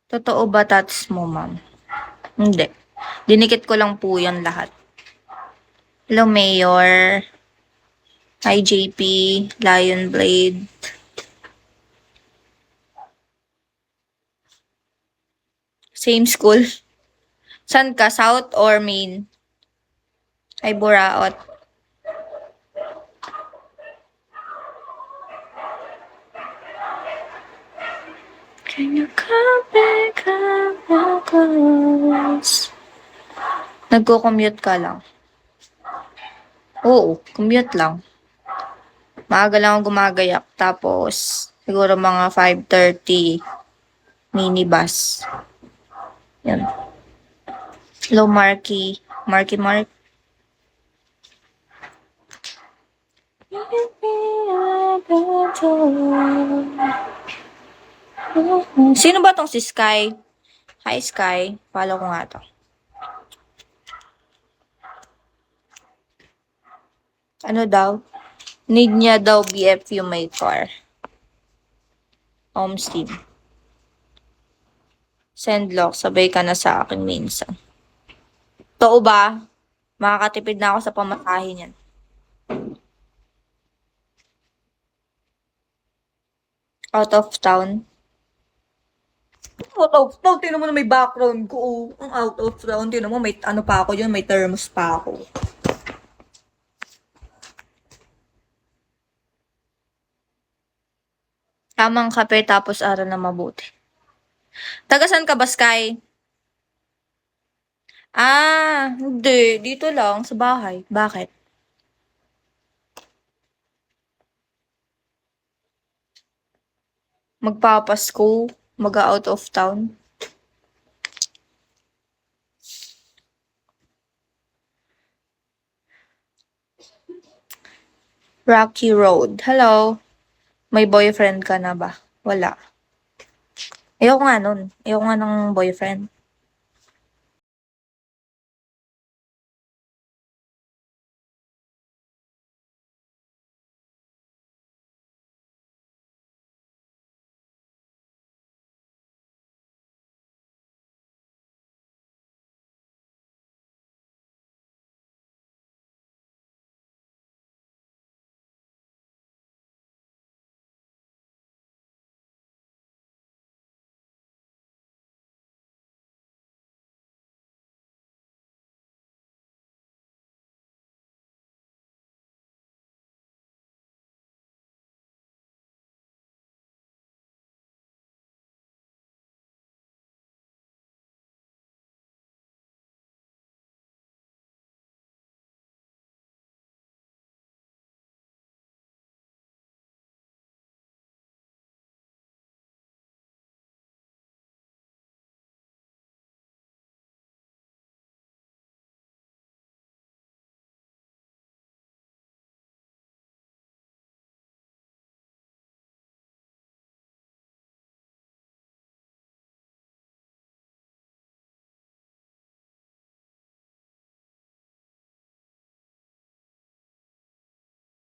Totoo ba tats mo, ma'am? Hindi. Dinikit ko lang po yan lahat. Hello, Mayor. Hi, JP. Lion Blade. Same school. San ka? South or main? Ay, Buraot. Can you come back up close? Nagko-commute ka lang. Oo, commute lang. Maaga lang ako gumagayak. Tapos, siguro mga 5:30 minibus. Yan. Hello, Marky. Marky Mark. Sino ba tong si Sky? Hi, Sky. Follow ko nga to. Ano daw? Need niya daw BFU may car. Home team. Send lock. Sabay ka na sa akin minsan. Totoo ba? Makakatipid na ako sa pamasahe niyan. Out of town. Out of town? Tinan mo na may background ko. Oh. Ang out of town. Tinan mo may ano pa ako yun. May thermos pa ako. Tamang kape tapos aral na mabuti. Tagasan ka ba, Sky? Ah, hindi. Dito lang, sa bahay. Bakit? Magpapasko? Mag-out of town? Rocky Road. Hello? May boyfriend ka na ba? Wala. Ayoko nga nun. Ayoko nga ng boyfriend.